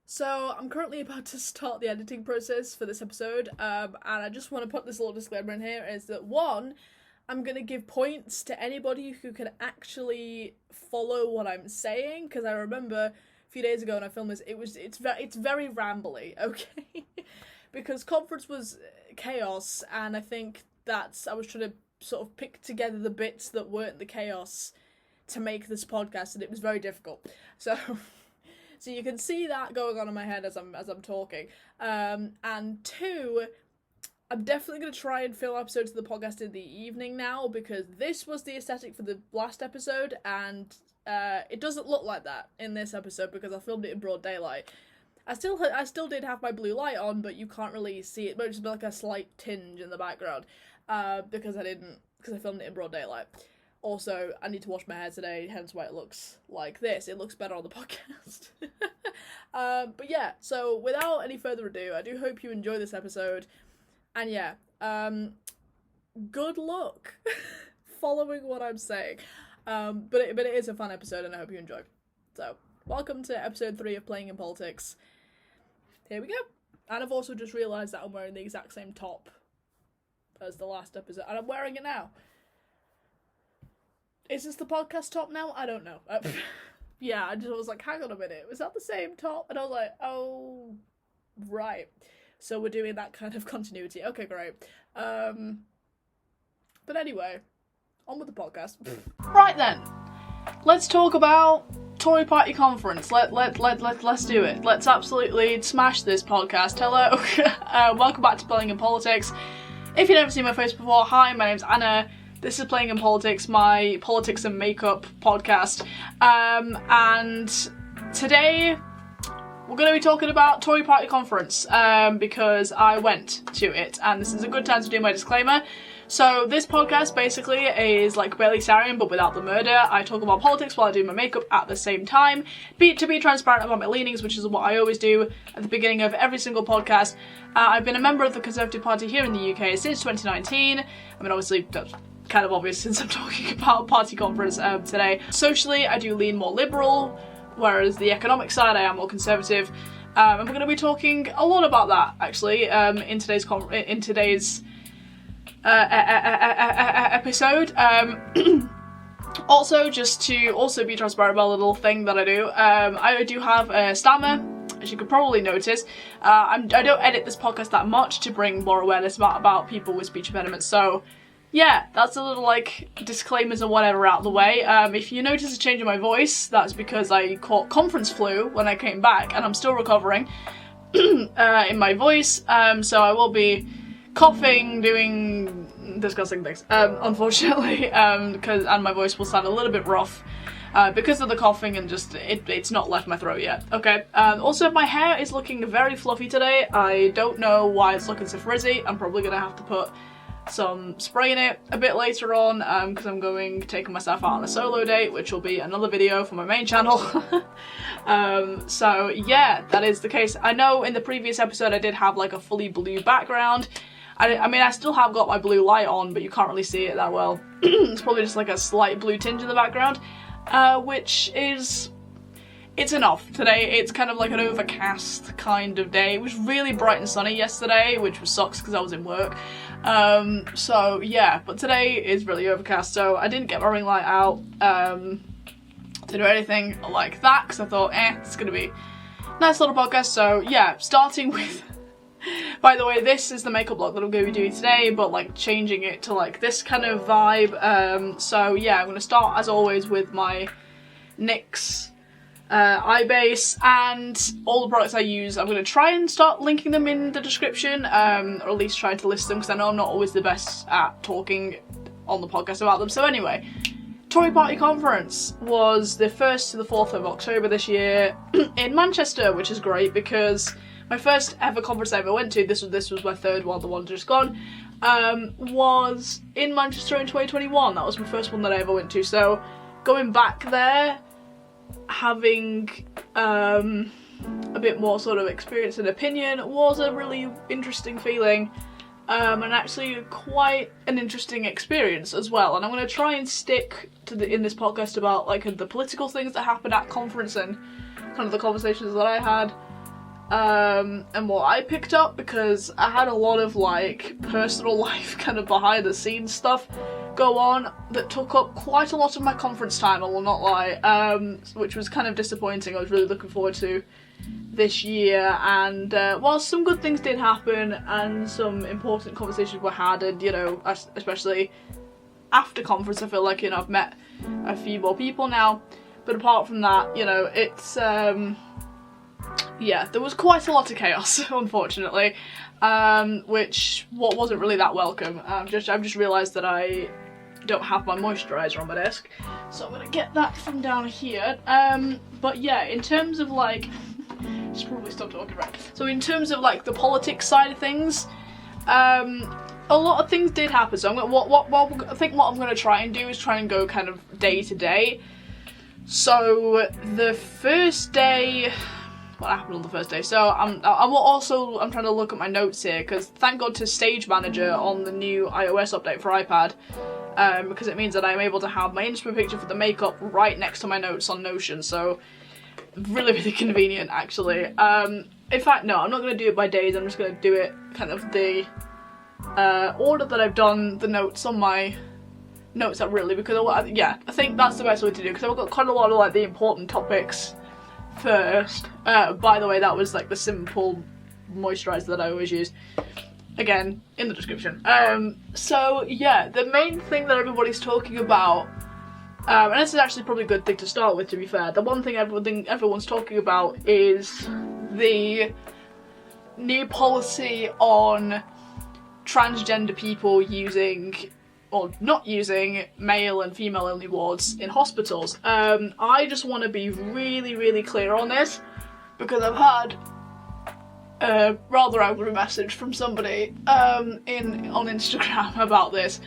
So I'm currently about to start the editing process for this episode, and I just want to put this little disclaimer in here, is that one, I'm going to give points to anybody who can actually follow what I'm saying, because I remember a few days ago when I filmed this, it's very rambly, okay? Because conference was chaos, and I think I was trying to sort of pick together the bits that weren't the chaos to make this podcast, and it was very difficult. So you can see that going on in my head as I'm talking. And two, I'm definitely going to try and film episodes of the podcast in the evening now, because this was the aesthetic for the last episode, and it doesn't look like that in this episode because I filmed it in broad daylight. I still did have my blue light on, but you can't really see it, but it's like a slight tinge in the background, because I filmed it in broad daylight. Also, I need to wash my hair today, hence why it looks like this. It looks better on the podcast. But yeah, so without any further ado, I do hope you enjoy this episode. And yeah, good luck following what I'm saying. But it is a fun episode, and I hope you enjoy. So, welcome to episode 3 of Playing in Politics. Here we go. And I've also just realised that I'm wearing the exact same top as the last episode, and I'm wearing it now. Is this the podcast top now? I don't know. Yeah, I was like, hang on a minute, was that the same top? And I was like, oh, right. So we're doing that kind of continuity. Okay, great. But anyway, on with the podcast. Right then, let's talk about Tory Party Conference. Let's do it. Let's absolutely smash this podcast. Hello, welcome back to Playing in Politics. If you've never seen my face before, hi, my name's Anna. This is Playing in Politics, my politics and makeup podcast. And today we're going to be talking about Tory Party Conference, because I went to it, and this is a good time to do my disclaimer. So this podcast basically is like Barely Sarian, but without the murder. I talk about politics while I do my makeup at the same time, to be transparent about my leanings, which is what I always do at the beginning of every single podcast. I've been a member of the Conservative Party here in the UK since 2019. I mean, obviously, that's kind of obvious since I'm talking about party conference today. Socially, I do lean more liberal, whereas the economic side, I am more conservative. And we're going to be talking a lot about that, actually, in today's episode. Also, just to also be transparent about a little thing that I do have a stammer, as you could probably notice. I don't edit this podcast that much to bring more awareness about people with speech impediments, so yeah, that's a little, like, disclaimers and whatever out of the way. If you notice a change in my voice, that's because I caught conference flu when I came back, and I'm still recovering in my voice, so I will be coughing, doing disgusting things, unfortunately, and my voice will sound a little bit rough because of the coughing, and just it's not left my throat yet. Okay. Also, my hair is looking very fluffy today. I don't know why it's looking so frizzy. I'm probably gonna have to put some spray in it a bit later on, because I'm taking myself out on a solo date, which will be another video for my main channel. So yeah, that is the case. I know in the previous episode I did have like a fully blue background. I mean, I still have got my blue light on, but you can't really see it that well. It's probably just like a slight blue tinge in the background, which is, it's enough. Today it's kind of like an overcast kind of day. It was really bright and sunny yesterday, which sucks because I was in work. So yeah, but today is really overcast, so I didn't get my ring light out to do anything like that, because I thought, it's gonna be a nice little podcast. So yeah, starting with, by the way, this is the makeup look that I'm going to be doing today, but like changing it to like this kind of vibe. So yeah, I'm going to start as always with my NYX Eye Base, and all the products I use, I'm going to try and start linking them in the description, or at least try to list them, because I know I'm not always the best at talking on the podcast about them. So anyway, Tory Party Conference was the 1st to the 4th of October this year in Manchester, which is great because my first ever conference I ever went to, this was my third one, the one just gone, was in Manchester in 2021. That was my first one that I ever went to, so going back there, having a bit more sort of experience and opinion was a really interesting feeling, and actually quite an interesting experience as well. And I'm going to try and stick to in this podcast about like the political things that happened at conference and kind of the conversations that I had and what I picked up, because I had a lot of like personal life kind of behind the scenes stuff go on that took up quite a lot of my conference time, I will not lie, which was kind of disappointing. I was really looking forward to this year, and whilst some good things did happen and some important conversations were had, and you know, especially after conference, I feel like, you know, I've met a few more people now, but apart from that, you know, it's yeah, there was quite a lot of chaos, unfortunately, which wasn't really that welcome. I've just realised that I don't have my moisturiser on my desk, so I'm gonna get that from down here. But yeah, in terms of like, just probably stop talking, right? So in terms of like the politics side of things, a lot of things did happen. So I'm gonna, I think what I'm gonna try and do is try and go kind of day to day. So the first day, what happened on the first day? So I'm trying to look at my notes here, because thank God to Stage Manager on the new iOS update for iPad, because it means that I'm able to have my Insta picture for the makeup right next to my notes on Notion. So really, really convenient, actually. In fact, no, I'm not going to do it by days. I'm just going to do it kind of the order that I've done the notes on my notes app, really, because yeah, I think that's the best way to do, because I've got quite a lot of like the important topics first. By the way, that was like the simple moisturiser that I always use, again in the description. So yeah, the main thing that everybody's talking about, and this is actually probably a good thing to start with, to be fair, the one thing everyone's talking about is the new policy on transgender people using or not using male and female only wards in hospitals. I just want to be really, really clear on this, because I've had a rather angry message from somebody on Instagram about this,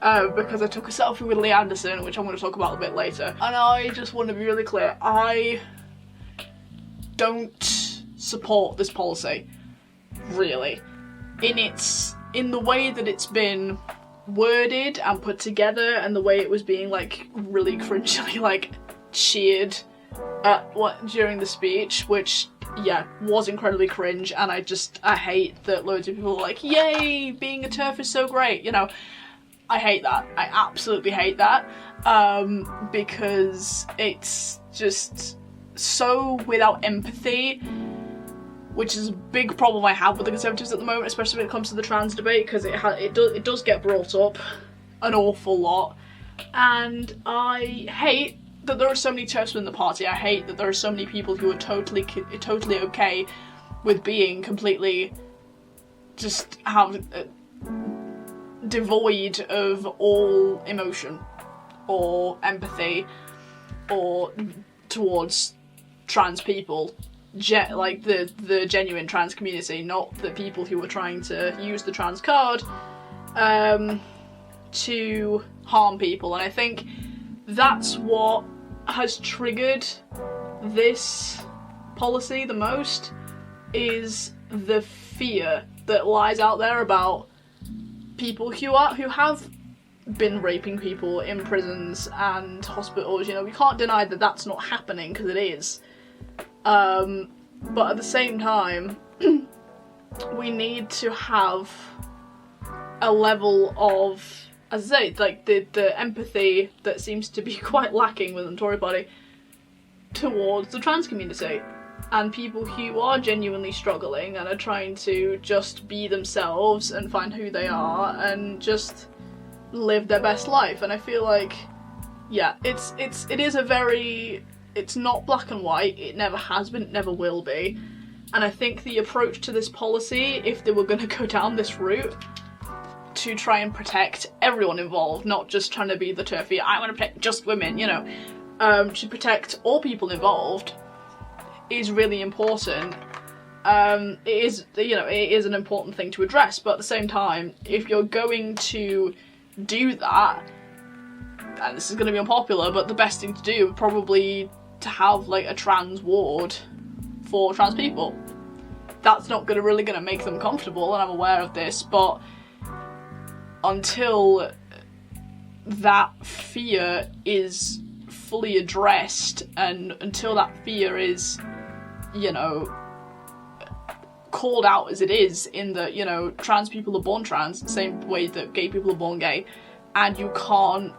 because I took a selfie with Lee Anderson, which I'm going to talk about a bit later, and I just want to be really clear. I don't support this policy, really, in the way that it's been worded and put together, and the way it was being like really cringily like cheered at during the speech, which yeah, was incredibly cringe. And I hate that loads of people are like, yay, being a TERF is so great, you know. I hate that. I absolutely hate that, because it's just so without empathy, which is a big problem I have with the Conservatives at the moment, especially when it comes to the trans debate, because it does get brought up an awful lot. And I hate that there are so many TERFs within the party. I hate that there are so many people who are totally okay with being completely just devoid of all emotion or empathy or towards trans people. Like the genuine trans community, not the people who are trying to use the trans card to harm people. And I think that's what has triggered this policy the most, is the fear that lies out there about people who have been raping people in prisons and hospitals. You know, we can't deny that that's not happening, because it is. But at the same time, we need to have a level of, as I say, like the empathy that seems to be quite lacking within the Tory party towards the trans community and people who are genuinely struggling and are trying to just be themselves and find who they are and just live their best life. And I feel like, yeah, it is a very, it's not black and white. It never has been, it never will be. And I think the approach to this policy, if they were going to go down this route to try and protect everyone involved, not just trying to be the turfy, I want to protect just women, you know, to protect all people involved, is really important. It is, you know, it is an important thing to address, but at the same time, if you're going to do that, and this is going to be unpopular, but the best thing to do would probably to have like a trans ward for trans people. That's not really going to make them comfortable, and I'm aware of this, but until that fear is fully addressed, and until that fear is, you know, called out as it is, in that, you know, trans people are born trans, the same way that gay people are born gay, and you can't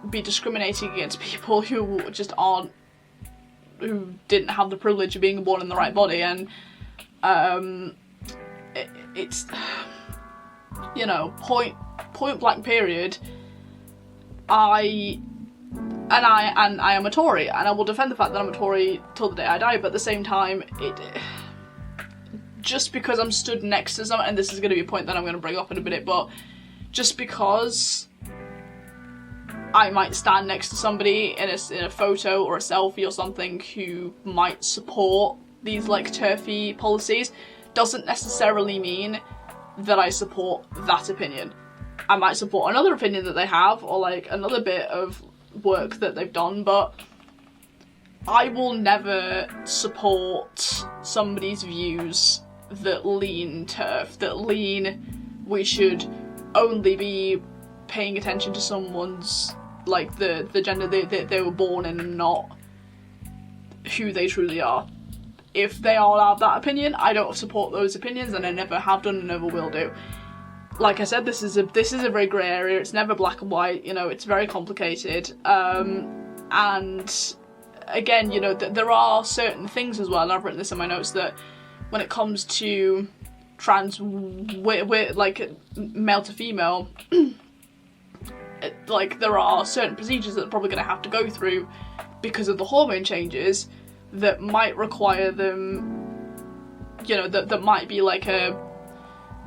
be discriminating against people who just aren't, who didn't have the privilege of being born in the right body. And it's, you know, point blank period, I am a Tory, and I will defend the fact that I'm a Tory till the day I die, but at the same time, just because I'm stood next to someone, and this is going to be a point that I'm going to bring up in a minute, but just because I might stand next to somebody in a photo or a selfie or something who might support these, like, turfy policies, doesn't necessarily mean that I support that opinion. I might support another opinion that they have, or, like, another bit of work that they've done, but I will never support somebody's views that lean TERF, that lean we should only be paying attention to someone's, like, the gender they were born in and not who they truly are. If they all have that opinion, I don't support those opinions, and I never have done and never will do. Like I said, this is a very grey area. It's never black and white, you know, it's very complicated. And again, you know, there are certain things as well, and I've written this in my notes, that when it comes to trans, like, male to female, like, there are certain procedures that they're probably going to have to go through because of the hormone changes that might require them, you know, that might be like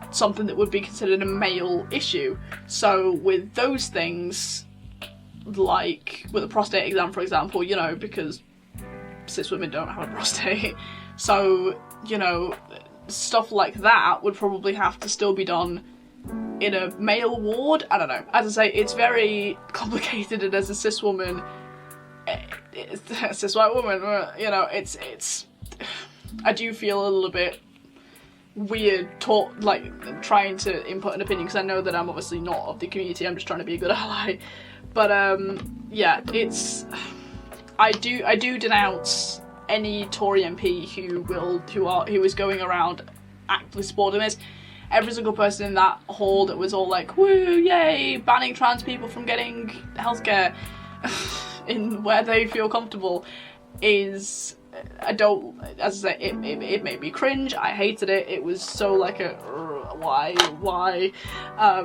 something that would be considered a male issue. So with those things, like with a prostate exam, for example, you know, because cis women don't have a prostate, so, you know, stuff like that would probably have to still be done in a male ward. I don't know. As I say, it's very complicated, and as a cis woman, a cis white woman, you know, it's I do feel a little bit weird like trying to input an opinion, because I know that I'm obviously not of the community, I'm just trying to be a good ally. But yeah, it's, I do denounce any Tory MP who is going around actively supporting this. Every single person in that hall that was all like, woo, yay, banning trans people from getting healthcare in where they feel comfortable, is, I don't, as I say, it made me cringe. I hated it. It was so like a, why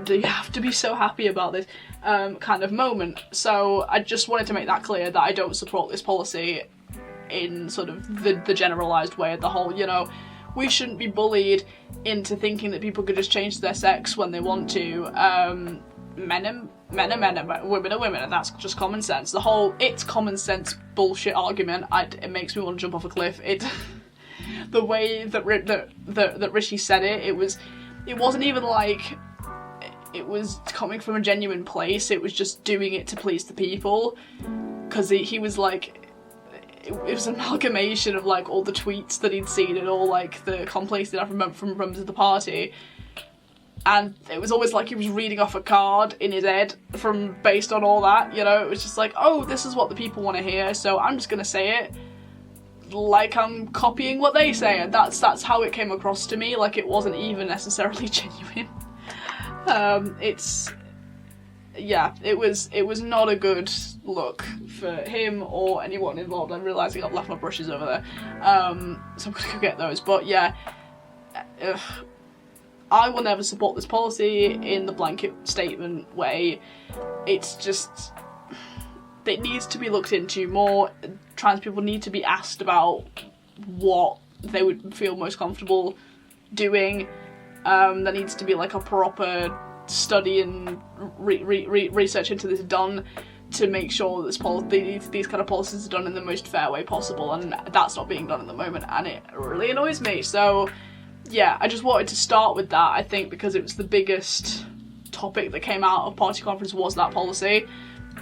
do you have to be so happy about this kind of moment. So I just wanted to make that clear, that I don't support this policy in sort of the generalised way of the whole, you know, we shouldn't be bullied into thinking that people could just change their sex when they want to. Men are men and women are women, and that's just common sense. The whole it's common sense bullshit argument, it makes me want to jump off a cliff. The way that Rishi said it wasn't even like it was coming from a genuine place. It was just doing it to please the people, because he was like, it was an amalgamation of like all the tweets that he'd seen and all like the complaints that I remember from members of the party. And it was always like he was reading off a card in his head based on all that, you know. It was just like, oh, this is what the people want to hear, so I'm just gonna say it like I'm copying what they say, and that's how it came across to me. Like, it wasn't even necessarily genuine. It was not a good look for him or anyone involved. I'm realising I've left my brushes over there, so I'm gonna go get those. But yeah, I will never support this policy in the blanket statement way. It's just, it needs to be looked into more. Trans people need to be asked about what they would feel most comfortable doing. There needs to be like a proper study and research into this done to make sure that these kind of policies are done in the most fair way possible, and that's not being done at the moment, and it really annoys me. So yeah, I just wanted to start with that, I think, because it was the biggest topic that came out of Party Conference, was that policy.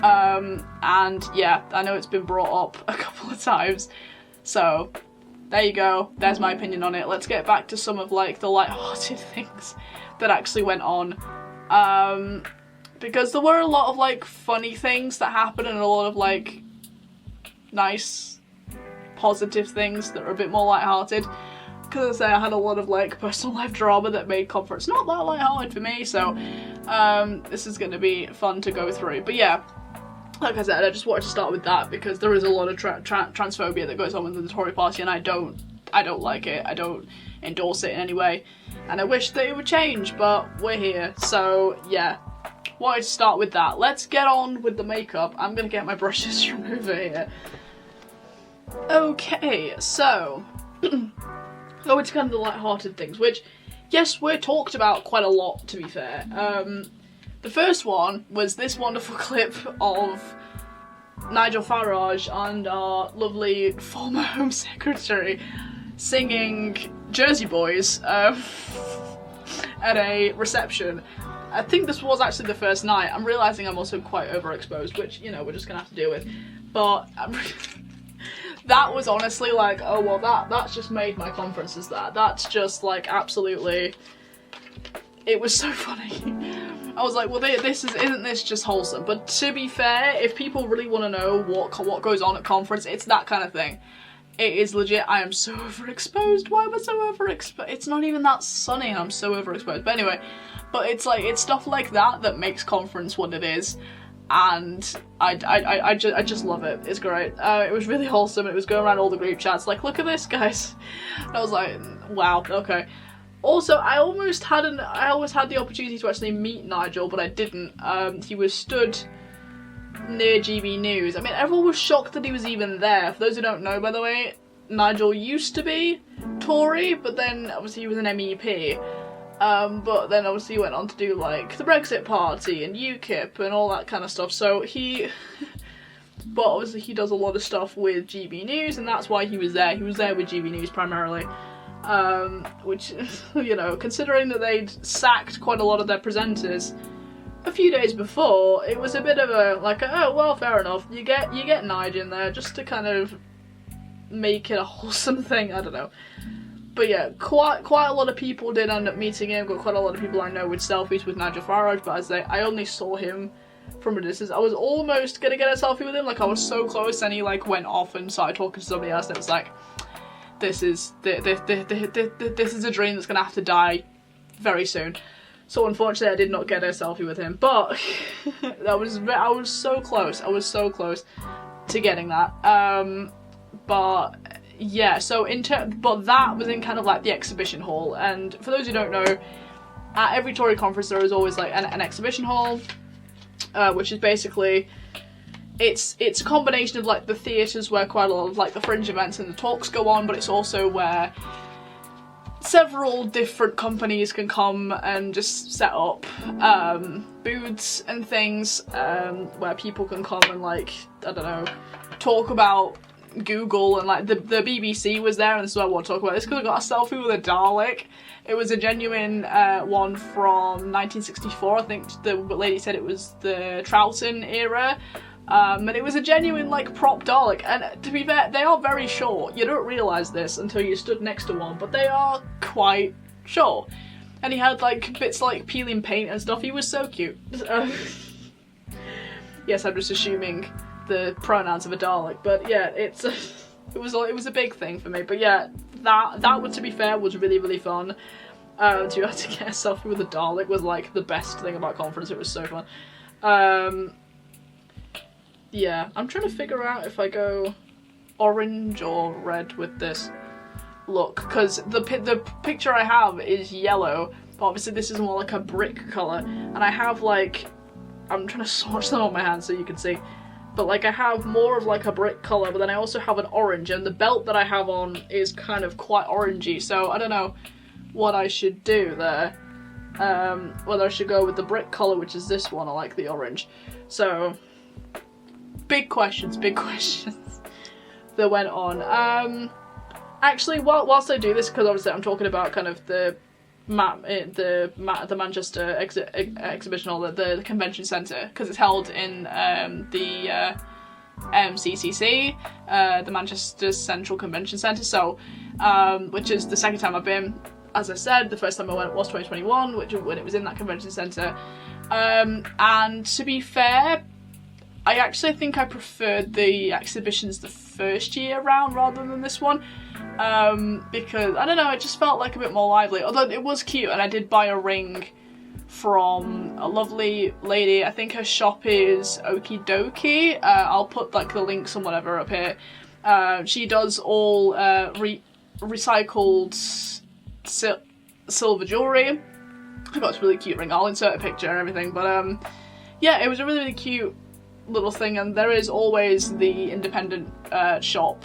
And yeah, I know it's been brought up a couple of times, so there you go, there's my opinion on it. Let's get back to some of like the light-hearted things that actually went on, because there were a lot of like funny things that happened and a lot of like nice positive things that were a bit more light-hearted. because I had a lot of like personal life drama that made conference not that lighthearted for me, so this is going to be fun to go through. But yeah, like I said, I just wanted to start with that because there is a lot of transphobia that goes on within the Tory party, and I don't like it. I don't endorse it in any way, and I wish that it would change, but we're here, so yeah. Wanted to start with that. Let's get on with the makeup. I'm gonna get my brushes from over here. Okay, so go into kind of the light-hearted things, which, yes, we're talked about quite a lot, to be fair. The first one was this wonderful clip of Nigel Farage and our lovely former Home Secretary singing Jersey Boys at a reception. I think this was actually the first night. I'm realising I'm also quite overexposed, which, you know, we're just gonna have to deal with. But that was honestly like, oh well, that's just made my conferences that. That's just like absolutely, it was so funny. I was like, well, isn't this just wholesome? But to be fair, if people really want to know what goes on at conference, it's that kind of thing. It is legit. I am so overexposed. Why am I so overexposed? It's not even that sunny and I'm so overexposed. But anyway, but it's like, it's stuff like that that makes conference what it is. And I just love it. It's great. It was really wholesome. It was going around all the group chats like, look at this, guys. And I was like, wow, okay. Also, I always had the opportunity to actually meet Nigel, but I didn't. He was stood near GB News. I mean, everyone was shocked that he was even there. For those who don't know, by the way, Nigel used to be Tory, but then obviously he was an MEP. But then obviously he went on to do like the Brexit Party and UKIP and all that kind of stuff. So but obviously he does a lot of stuff with GB News, and that's why he was there. He was there with GB News primarily. Which, you know, considering that they'd sacked quite a lot of their presenters a few days before, it was a bit of a, like, oh, well, fair enough. You get Nige in there just to kind of make it a wholesome thing, I don't know. But yeah, quite a lot of people did end up meeting him. Got quite a lot of people I know with selfies with Nigel Farage, but as I only saw him from a distance. I was almost gonna get a selfie with him, like I was so close, and he like went off and started talking to somebody else, and it was like, this is a dream that's gonna have to die very soon. So unfortunately I did not get a selfie with him, but I was so close. I was so close to getting that. But yeah, so but that was in kind of like the exhibition hall, and for those who don't know, at every Tory conference there is always like an exhibition hall, which is basically it's a combination of like the theatres where quite a lot of like the fringe events and the talks go on, but it's also where several different companies can come and just set up booths and things, where people can come and like, I don't know, talk about Google, and like the BBC was there, and this is what I want to talk about. This because I got a selfie with a Dalek. It was a genuine one from 1964. I think the lady said it was the Troughton era. And it was a genuine like prop Dalek, and to be fair, they are very short. You don't realise this until you stood next to one, but they are quite short. And he had like bits like peeling paint and stuff. He was so cute. Yes, I'm just assuming the pronouns of a Dalek, but yeah, it was a big thing for me. But yeah, that was, to be fair, was really fun. To have to get a selfie with a Dalek was like the best thing about conference. It was so fun. Yeah, I'm trying to figure out if I go orange or red with this look, because the picture I have is yellow, but obviously this is more like a brick colour, and I have like, I'm trying to swatch them on my hand so you can see, but like I have more of like a brick colour, but then I also have an orange, and the belt that I have on is kind of quite orangey, so I don't know what I should do there. Whether I should go with the brick colour, which is this one, or like the orange. So big questions that went on. Actually, whilst I do this, because obviously I'm talking about kind of the Manchester exhibition hall, the convention centre, because it's held in the MCCC, the Manchester Central Convention Centre. So, which is the second time I've been. As I said, the first time I went was 2021, when it was in that convention centre. And to be fair, I actually think I preferred the exhibitions the first year round rather than this one, because, I don't know, it just felt like a bit more lively, although it was cute, and I did buy a ring from a lovely lady. I think her shop is Okie Dokie. I'll put like the links and whatever up here. She does all recycled silver jewellery. I got this really cute ring. I'll insert a picture and everything, but yeah, it was a really, really cute little thing, and there is always the independent shop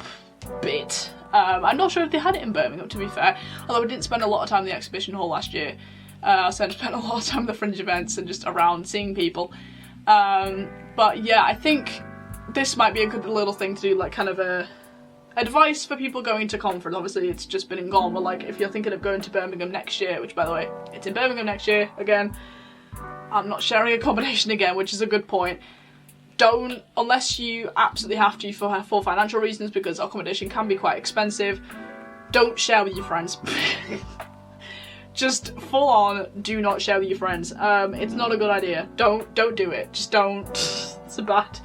bit. I'm not sure if they had it in Birmingham, to be fair, although I didn't spend a lot of time in the exhibition hall last year. I spent a lot of time at the fringe events and just around seeing people. But yeah, I think this might be a good little thing to do, like kind of a advice for people going to conference. Obviously it's just been and gone, but like if you're thinking of going to Birmingham next year, which by the way, it's in Birmingham next year, again, I'm not sharing accommodation again, which is a good point. Don't, unless you absolutely have to for financial reasons, because accommodation can be quite expensive, don't share with your friends. Just full on, do not share with your friends. It's not a good idea. Don't do it. Just don't. It's a bad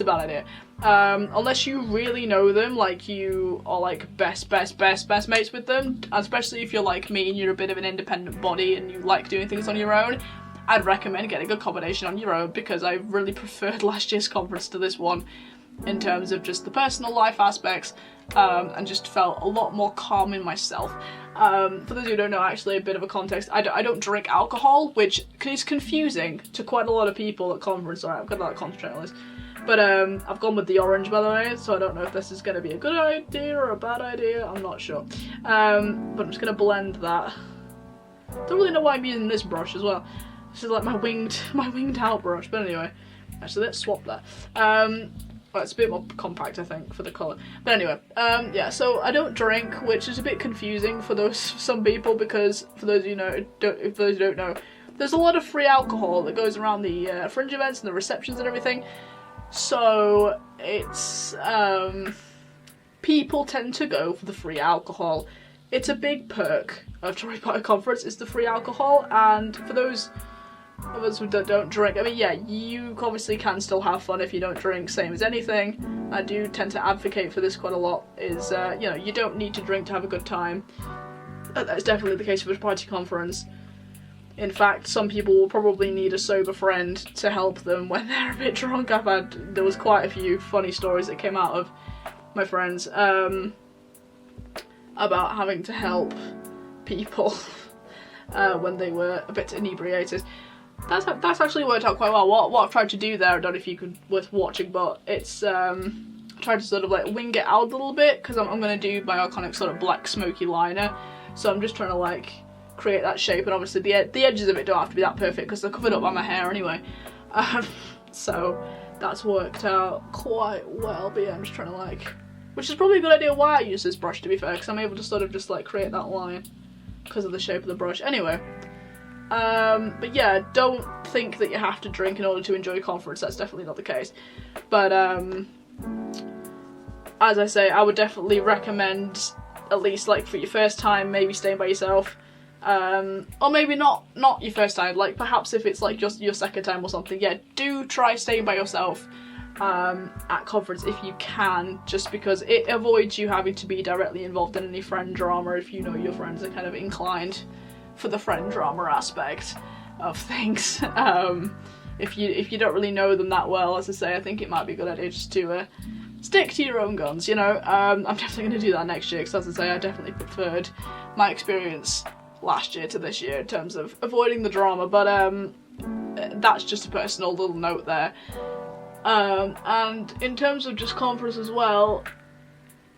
idea. Unless you really know them, like you are like best mates with them, especially if you're like me and you're a bit of an independent body and you like doing things on your own, I'd recommend getting accommodation on your own, because I really preferred last year's conference to this one in terms of just the personal life aspects, and just felt a lot more calm in myself. For those who don't know, actually, a bit of a context, I don't drink alcohol, which is confusing to quite a lot of people at conference. Alright, I've got to concentrate on this. But I've gone with the orange, by the way, so I don't know if this is going to be a good idea or a bad idea, I'm not sure. But I'm just going to blend that. Don't really know why I'm using this brush as well. This is like my winged out brush, but anyway. Actually, let's swap that. Well, it's a bit more compact, I think, for the colour. But anyway, yeah, so I don't drink, which is a bit confusing for some people, because for those of you who don't know, there's a lot of free alcohol that goes around the fringe events and the receptions and everything. So it's people tend to go for the free alcohol. It's a big perk of Tory Party Conference, is the free alcohol, and for those of us who don't drink, I mean, yeah, you obviously can still have fun if you don't drink, same as anything. I do tend to advocate for this quite a lot, is, you know, you don't need to drink to have a good time. That's definitely the case for a party conference. In fact, some people will probably need a sober friend to help them when they're a bit drunk. There was quite a few funny stories that came out of my friends, about having to help people when they were a bit inebriated. That's actually worked out quite well. What I've tried to do there, I don't know if you could worth watching, but it's tried to sort of like wing it out a little bit, because I'm going to do my iconic sort of black smoky liner, so I'm just trying to like create that shape, and obviously the edges of it don't have to be that perfect because they're covered up by my hair anyway. So that's worked out quite well, but yeah, I'm just trying to like, which is probably a good idea why I use this brush, to be fair, because I'm able to sort of just like create that line because of the shape of the brush. Anyway, but yeah, don't think that you have to drink in order to enjoy a conference. That's definitely not the case. But as I say, I would definitely recommend, at least like for your first time, maybe staying by yourself. Or maybe not your first time, like perhaps if it's like just your second time or something, yeah, do try staying by yourself at conference if you can, just because it avoids you having to be directly involved in any friend drama if you know your friends are kind of inclined for the friend drama aspect of things. If you don't really know them that well, as I say, I think it might be a good idea just to stick to your own guns, you know. I'm definitely going to do that next year, because as I say, I definitely preferred my experience last year to this year in terms of avoiding the drama, but that's just a personal little note there. And in terms of just conference as well,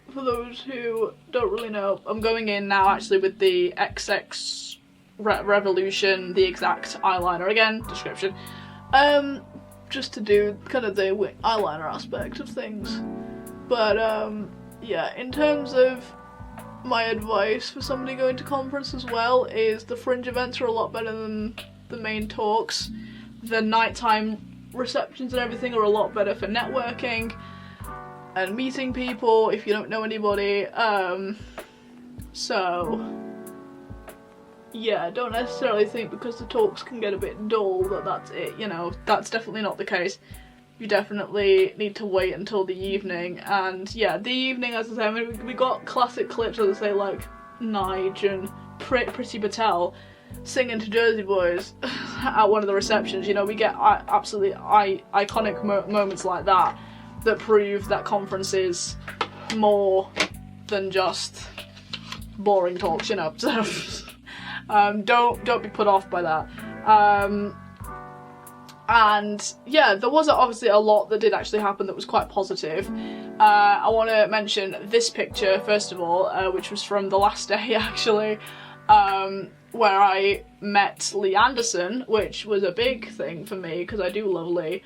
for those who don't really know, I'm going in now actually with the XXRevolution, the xxact eyeliner, again, description, just to do kind of the eyeliner aspect of things. But yeah, in terms of my advice for somebody going to conference as well, is the fringe events are a lot better than the main talks. The nighttime receptions and everything are a lot better for networking and meeting people if you don't know anybody. So yeah, don't necessarily think because the talks can get a bit dull that that's it, you know, that's definitely not the case. you definitely need to wait until the evening. And yeah, the evening, as I say, I mean, we got classic clips, as I say, like Nige and Priti Patel singing to Jersey Boys at one of the receptions. You know, we get absolutely iconic moments like that prove that conference is more than just boring talks, you know. So don't be put off by that. And yeah, there was obviously a lot that did actually happen that was quite positive. I want to mention this picture first of all, which was from the last day actually, where I met Lee Anderson, which was a big thing for me because I do love Lee.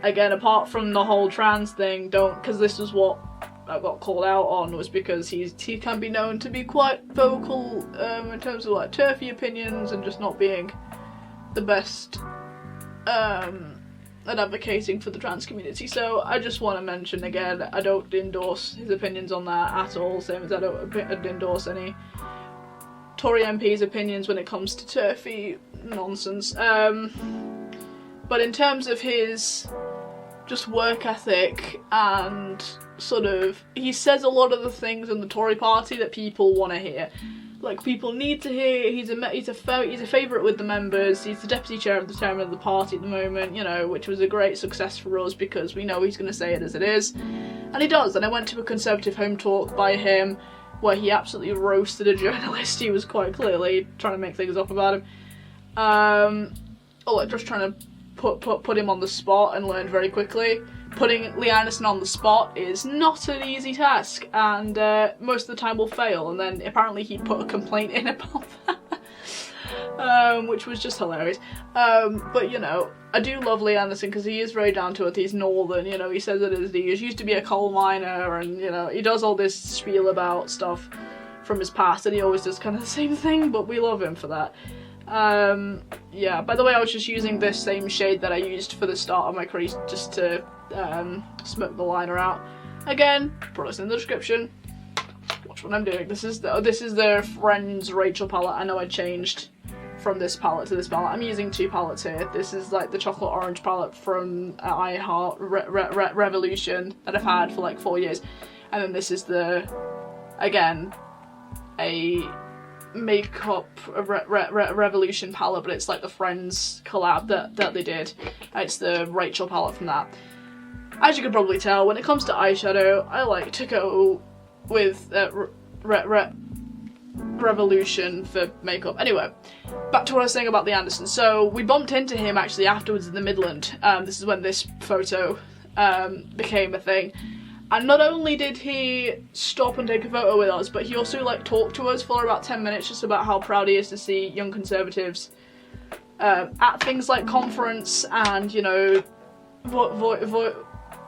Again, apart from the whole trans thing, because this was what I got called out on, was because he can be known to be quite vocal in terms of like turfy opinions and just not being the best at advocating for the trans community. So I just want to mention again, I don't endorse his opinions on that at all, same as I don't endorse any Tory MP's opinions when it comes to turfy nonsense. But in terms of his just work ethic and sort of, he says a lot of the things in the Tory party that people want to hear. Like, people need to hear. He's a favourite with the members. He's the deputy chairman of the party at the moment, you know, which was a great success for us because we know he's going to say it as it is. And he does. And I went to a Conservative home talk by him where he absolutely roasted a journalist. He was quite clearly trying to make things up about him. Like just trying to put him on the spot, and learned very quickly. Putting Lee Anderson on the spot is not an easy task, and most of the time will fail. And then apparently he put a complaint in about that, which was just hilarious. But you know, I do love Lee Anderson because he is very down to earth. He's northern, you know. He says it as he used to be a coal miner, and you know, he does all this spiel about stuff from his past, and he always does kind of the same thing. But we love him for that. Yeah, by the way, I was just using this same shade that I used for the start of my crease just to smoke the liner out. Again, products in the description. Watch what I'm doing. This is their Friends Rachel palette. I know I changed from this palette to this palette. I'm using two palettes here. This is like the chocolate orange palette from XXRevolution that I've had for like 4 years. And then this is again, a makeup revolution palette, but it's like the Friends collab that they did. It's the Rachel palette from that. As you can probably tell, when it comes to eyeshadow, I like to go with Revolution for makeup. Anyway, back to what I was saying about Lee Anderson. So we bumped into him actually afterwards in the Midland. This is when this photo became a thing. And not only did he stop and take a photo with us, but he also like talked to us for about 10 minutes just about how proud he is to see young Conservatives at things like conference and, you know,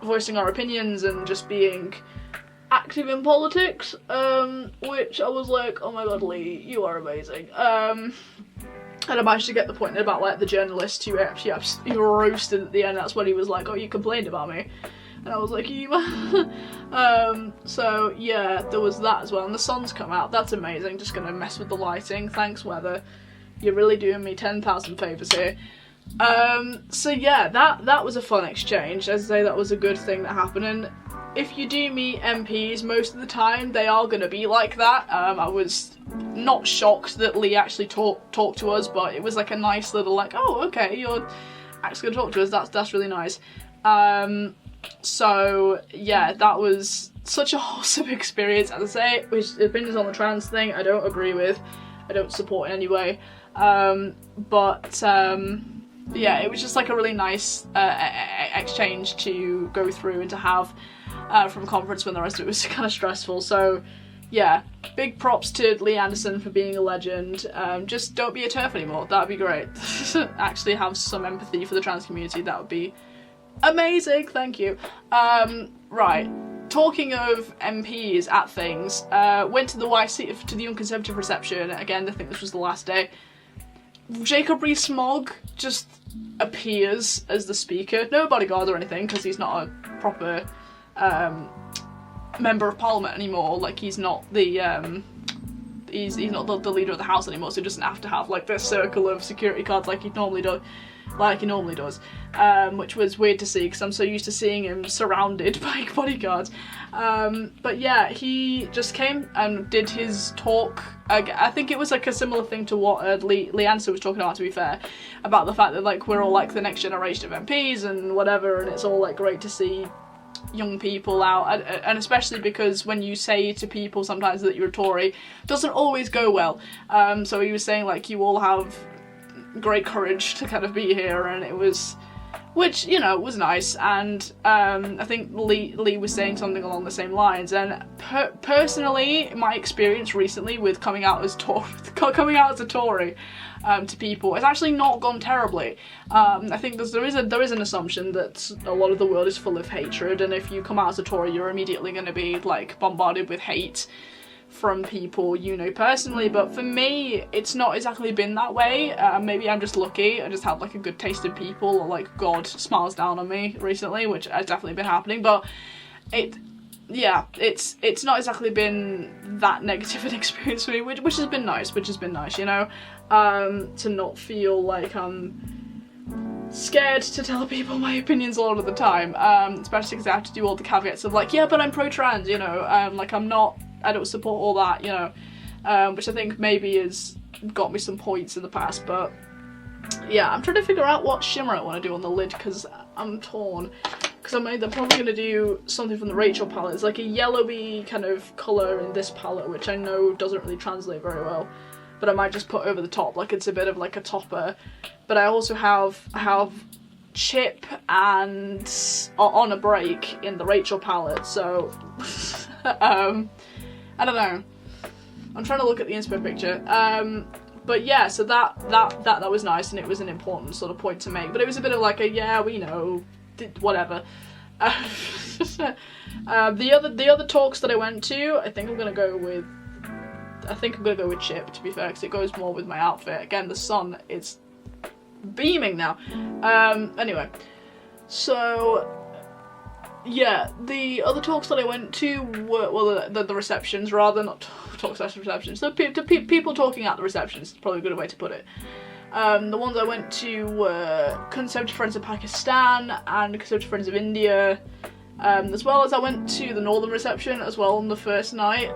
voicing our opinions and just being active in politics, which I was like, oh my god, Lee, you are amazing. And I managed to get the point about like the journalist who actually roasted at the end. That's when he was like, oh, you complained about me. And I was like, so yeah, there was that as well. And the sun's come out. That's amazing. Just gonna mess with the lighting. Thanks, weather. You're really doing me 10,000 favours here. So yeah, that was a fun exchange. As I say, that was a good thing that happened. And if you do meet MPs, most of the time they are gonna be like that. I was not shocked that Lee actually talked to us, but it was like a nice little like, oh, okay, you're actually gonna talk to us. That's really nice. So yeah, that was such a wholesome experience. As I say, which opinions on the trans thing I don't agree with, I don't support in any way, but yeah, it was just like a really nice exchange to go through and to have from conference when the rest of it was kind of stressful. So yeah, big props to Lee Anderson for being a legend. Just don't be a TERF anymore, that'd be great. Actually have some empathy for the trans community, that would be amazing, thank you. Right, talking of MPs at things, went to the YC, to the Young Conservative reception. Again, I think this was the last day. Jacob Rees-Mogg just appears as the speaker. No bodyguard or anything, because he's not a proper member of parliament anymore. Like, he's not the he's not the leader of the house anymore, so he doesn't have to have like this circle of security guards like he normally does. Which was weird to see because I'm so used to seeing him surrounded by bodyguards. But yeah, he just came and did his talk. I think it was like a similar thing to what Leansa was talking about, to be fair, about the fact that like we're all like the next generation of MPs and whatever, and it's all like great to see young people out, and especially because when you say to people sometimes that you're a Tory, it doesn't always go well. So he was saying like you all have great courage to kind of be here, and it was, which, you know, was nice. And I think Lee was saying something along the same lines, and personally my experience recently with coming out as a Tory to people, it's actually not gone terribly. I think there is an assumption that a lot of the world is full of hatred, and if you come out as a Tory you're immediately going to be like bombarded with hate from people you know personally. But for me, it's not exactly been that way. Maybe I'm just lucky. I just have like a good taste in people, or like God smiles down on me recently, which has definitely been happening. But it's not exactly been that negative an experience for me, which has been nice. You know, to not feel like I'm scared to tell people my opinions a lot of the time. Especially because I have to do all the caveats of like, yeah, but I'm pro-trans. You know, like I don't support all that, you know, which I think maybe has got me some points in the past. But yeah, I'm trying to figure out what shimmer I want to do on the lid because I'm torn. Because I'm probably going to do something from the Rachel palette. It's like a yellowy kind of colour in this palette, which I know doesn't really translate very well. But I might just put over the top, like it's a bit of like a topper. But I also have Chip and On a Break in the Rachel palette, so I don't know. I'm trying to look at the inspo picture. But yeah, so that was nice, and it was an important sort of point to make. But it was a bit of like a, yeah, we know, whatever. The other talks that I went to, I think I'm gonna go with Chip, to be fair, because it goes more with my outfit. Again, the sun is beaming now. Anyway, so yeah, the other talks that I went to were, well, the receptions, rather, not talks, receptions. So people talking at the receptions is probably a good way to put it. The ones I went to were Conservative Friends of Pakistan and Conservative Friends of India, as well as I went to the Northern reception as well on the first night,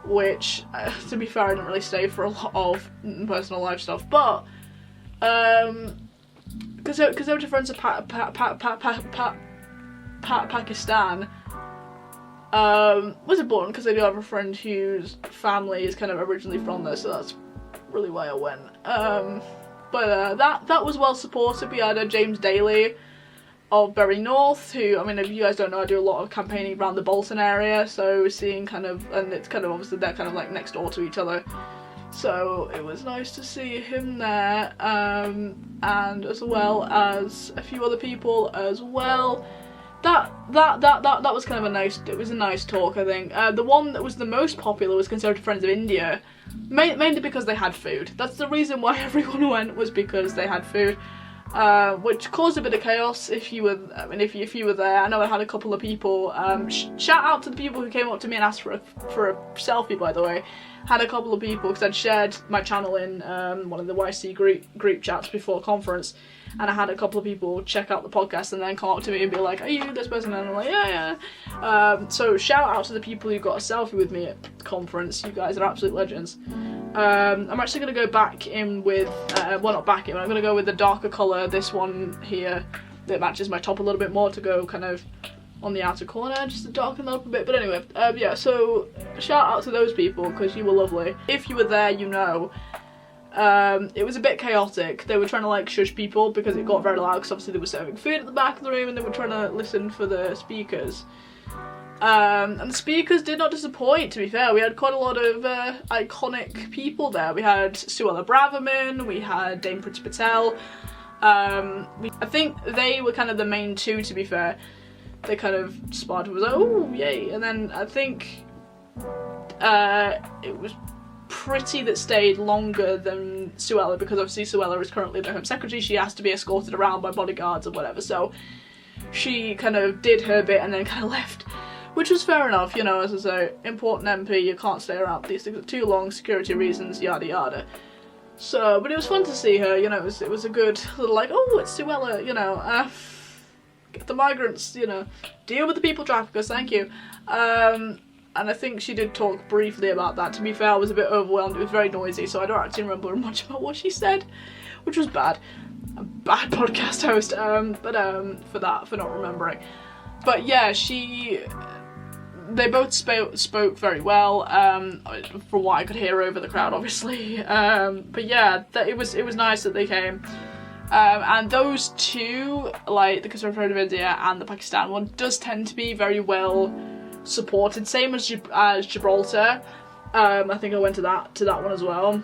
which, to be fair, I didn't really stay for a lot of personal life stuff, but Conservative Friends of Pakistan was important because I do have a friend whose family is kind of originally from there, so that's really why I went. But that was well supported. We had James Daly of Bury North, who, I mean, if you guys don't know, I do a lot of campaigning around the Bolton area, so seeing kind of, and it's kind of obviously they're kind of like next door to each other, so it was nice to see him there, and as well as a few other people as well. That was kind of a nice talk, I think. The one that was the most popular was Conservative Friends of India, mainly because they had food. That's the reason why everyone went, was because they had food, which caused a bit of chaos if you were, I mean, if you were there. I know I had a couple of people, shout out to the people who came up to me and asked for a selfie, by the way. Had a couple of people, because I'd shared my channel in one of the YC group chats before conference, and I had a couple of people check out the podcast and then come up to me and be like, are you this person? And I'm like, yeah. So shout out to the people who got a selfie with me at the conference. You guys are absolute legends. I'm actually going to go back in with, well, not back in, I'm going to go with the darker colour, this one here, that matches my top a little bit more, to go kind of on the outer corner, just to darken that up a bit. But anyway, yeah, so shout out to those people, because you were lovely. If you were there, you know, it was a bit chaotic. They were trying to like shush people because it got very loud, because obviously they were serving food at the back of the room and they were trying to listen for the speakers. And the speakers did not disappoint, to be fair. We had quite a lot of iconic people there. We had Suella Braverman, we had Dame Priti Patel. I think they were kind of the main two, to be fair. They kind of spotted, was like, oh, yay. And then I think it was Priti that stayed longer than Suella, because obviously Suella is currently the Home Secretary. She has to be escorted around by bodyguards or whatever, so she kind of did her bit and then kind of left which was fair enough, you know, as I say, important MP, you can't stay around these things for too long, security reasons, yada yada. So, but it was fun to see her, you know, it was a good little like, oh, it's Suella, you know, get the migrants, you know, deal with the people traffickers, thank you. And I think she did talk briefly about that. To be fair, I was a bit overwhelmed, it was very noisy, so I don't actually remember much about what she said, which was bad. A bad podcast host, for not remembering. But yeah, they both spoke very well, from what I could hear over the crowd, obviously. But yeah, it was nice that they came. And those two, like the Conservative of India and the Pakistan one, does tend to be very well supported. Same as Gibraltar. I think I went to that one as well.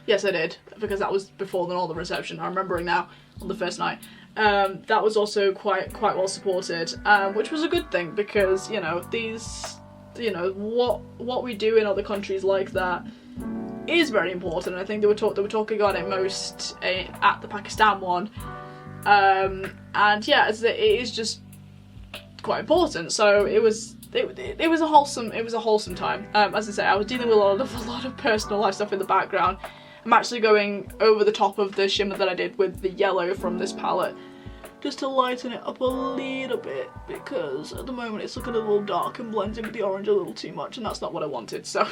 Yes, I did, because that was before the Northern Reception. I'm remembering now on the first night. That was also quite well supported, which was a good thing, because you know what we do in other countries like that is very important. I think they were talking on it most at the Pakistan one, and yeah, it is just quite important. So it was a wholesome time. As I say, I was dealing with a lot of personal life stuff in the background. I'm actually going over the top of the shimmer that I did with the yellow from this palette, just to lighten it up a little bit, because at the moment it's looking a little dark and blends in with the orange a little too much, and that's not what I wanted, so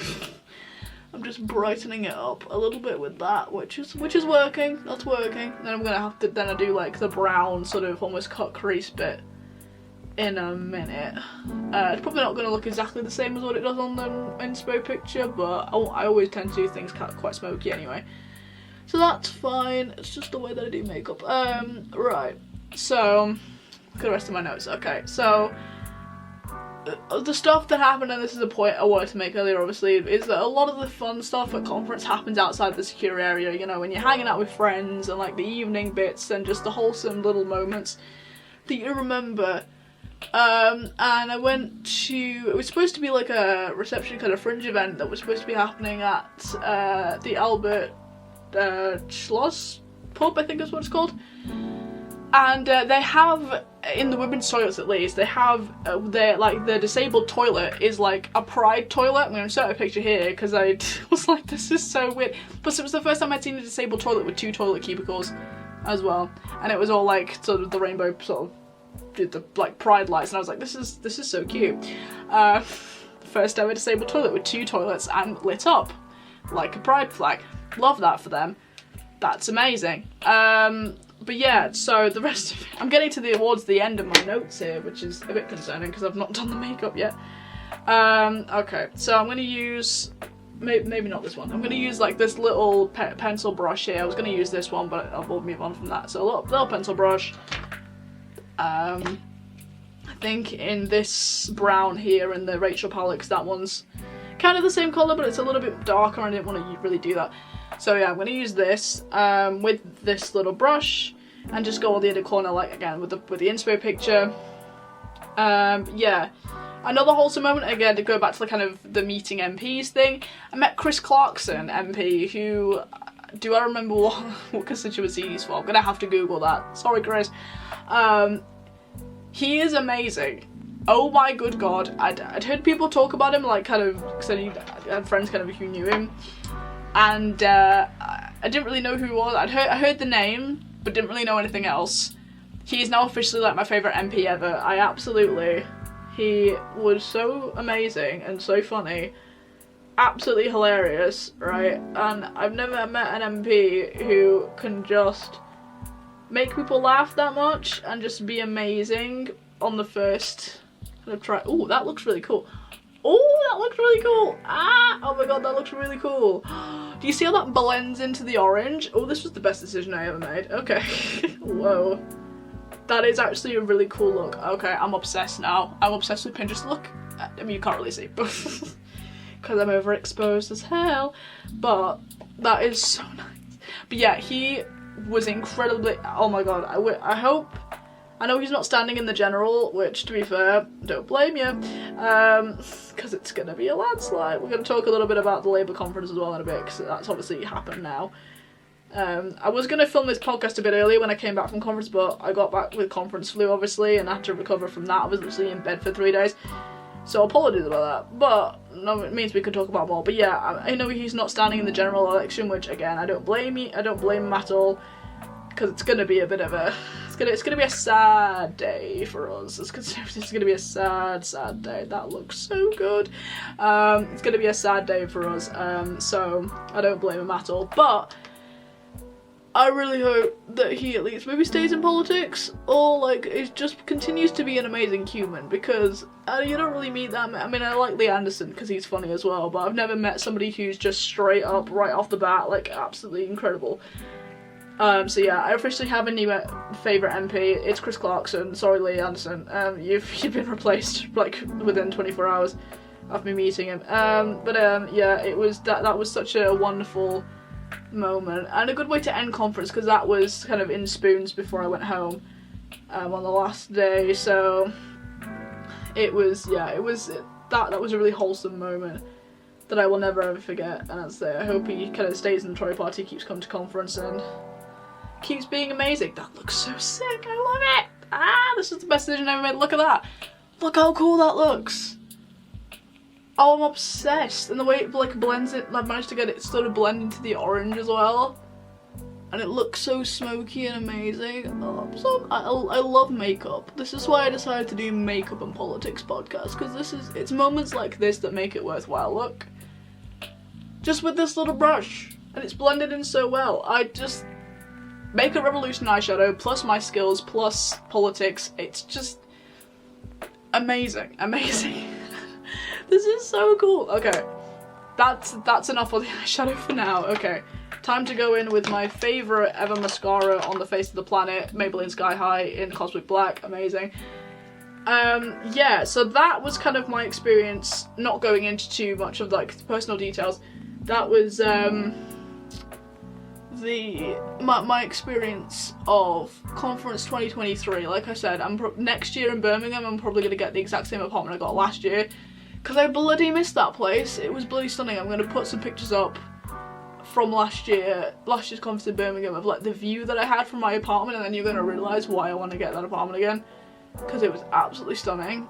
I'm just brightening it up a little bit with that, which is working, that's working. Then I'm gonna have to, I do like the brown sort of almost cut crease bit in a minute. It's probably not going to look exactly the same as what it does on the inspo picture, but I always tend to do things quite smoky anyway, so that's fine. It's just the way that I do makeup. Right, so look at the rest of my notes. Okay, so the stuff that happened, and this is a point I wanted to make earlier obviously, is that a lot of the fun stuff at conference happens outside the secure area, you know, when you're hanging out with friends, and like the evening bits and just the wholesome little moments that you remember. And I went to, it was supposed to be like a reception kind of fringe event that was supposed to be happening at the Albert Schloss pub, I think is what it's called. And they have, in the women's toilets at least, they have the disabled toilet is like a pride toilet. I'm going to insert a picture here because I was like, this is so weird. Plus it was the first time I'd seen a disabled toilet with 2 toilet cubicles as well, and it was all like sort of the rainbow sort of did the like pride lights, and I was like, this is so cute. First ever disabled toilet with 2 toilets and lit up like a pride flag. Love that for them. That's amazing. But yeah, so the rest of it, I'm getting towards the end of my notes here, which is a bit concerning because I've not done the makeup yet. Okay, so I'm gonna use maybe not this one. I'm gonna use like this little pencil brush here. I was gonna use this one, but I'll move on from that. So a little pencil brush. I think in this brown here in the Rachel palette, because that one's kind of the same colour, but it's a little bit darker, and I didn't want to really do that. So yeah, I'm going to use this with this little brush and just go on the inner corner, like again with the inspo picture. Yeah, another wholesome moment, again to go back to the kind of the meeting MPs thing. I met Chris Clarkson MP, who, do I remember what constituency he's for? I'm going to have to Google that. Sorry, Chris. He is amazing. Oh my good god. I'd heard people talk about him, like kind of, because I had friends kind of who knew him, and I didn't really know who he was. I heard the name, but didn't really know anything else. He is now officially like my favourite MP ever. He was so amazing and so funny. Absolutely hilarious, right? And I've never met an MP who can just make people laugh that much and just be amazing on the first kind of try. Oh, that looks really cool. Oh, that looks really cool. Ah, oh my god, that looks really cool. Do you see how that blends into the orange? Oh, this was the best decision I ever made. Okay. Whoa. That is actually a really cool look. Okay, I'm obsessed now. I'm obsessed with Pinterest. Look, I mean, you can't really see, but because I'm overexposed as hell. But that is so nice. But yeah, he was incredibly, oh my god, I know he's not standing in the general, which to be fair, don't blame you, because it's going to be a landslide. We're going to talk a little bit about the Labour conference as well in a bit, because that's obviously happened now. I was going to film this podcast a bit earlier when I came back from conference, but I got back with conference flu obviously, and I had to recover from that. I was literally in bed for 3 days. So apologies about that, but no, it means we could talk about more. But yeah, I know he's not standing in the general election, which again, I don't blame him at all, because it's gonna be a bit of a, it's gonna be a sad day for us. It's gonna be a sad day. That looks so good. It's gonna be a sad day for us. So I don't blame him at all, but I really hope that he at least maybe stays in politics, or like it just continues to be an amazing human, because you don't really meet that. I mean, I like Lee Anderson because he's funny as well, but I've never met somebody who's just straight up, right off the bat, like absolutely incredible. So yeah, I officially have a new favourite MP. It's Chris Clarkson. Sorry, Lee Anderson. You've been replaced like within 24 hours of me meeting him. Yeah, it was that was such a wonderful moment and a good way to end conference, because that was kind of in spoons before I went home on the last day. So it was, yeah, that was a really wholesome moment that I will never ever forget. And as I say, I hope he kind of stays in the Tory Party, keeps coming to conference and keeps being amazing. That looks so sick. I love it. This is the best decision I ever made. Look at that. Look how cool that looks. Oh, I'm obsessed. And the way it like blends it, I've managed to get it sort of blend into the orange as well. And it looks so smoky and amazing. Oh, I love makeup. This is why I decided to do makeup and politics podcast, because it's moments like this that make it worthwhile. Look. Just with this little brush. And it's blended in so well. Makeup Revolution eyeshadow, plus my skills, plus politics. It's just amazing. Amazing. This is so cool. Okay, that's enough of the eyeshadow for now. Okay, time to go in with my favourite ever mascara on the face of the planet, Maybelline Sky High in Cosmic Black. Amazing. Yeah, so that was kind of my experience, not going into too much of like personal details. That was my experience of Conference 2023. Like I said, next year in Birmingham, I'm probably going to get the exact same apartment I got last year, because I bloody missed that place. It was bloody stunning. I'm going to put some pictures up from last year's conference in Birmingham of like the view that I had from my apartment, and then you're going to realise why I want to get that apartment again, because it was absolutely stunning.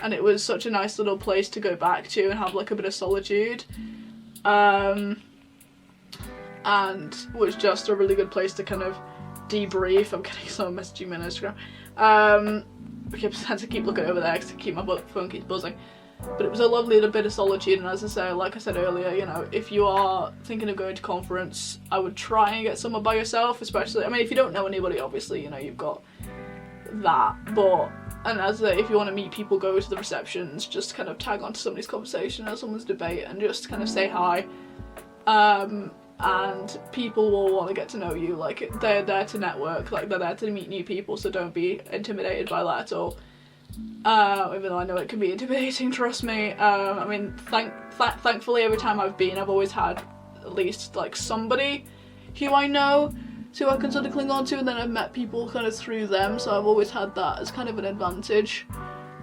And it was such a nice little place to go back to and have like a bit of solitude. And was just a really good place to kind of debrief. I'm getting someone messaging me on Instagram. I had to keep looking over there because my phone keeps buzzing. But it was a lovely little bit of solitude, and as I say, like I said earlier, you know, if you are thinking of going to conference, I would try and get somewhere by yourself, especially, I mean, if you don't know anybody, obviously, you know, you've got that, but, and as I say, if you want to meet people, go to the receptions, just kind of tag onto somebody's conversation or someone's debate and just kind of say hi. And people will want to get to know you. Like, they're there to network, like they're there to meet new people, so don't be intimidated by that at all. Even though I know it can be intimidating, trust me. I mean, thankfully every time I've been, I've always had at least like somebody who I know, who I can sort of cling on to, and then I've met people kind of through them, so I've always had that as kind of an advantage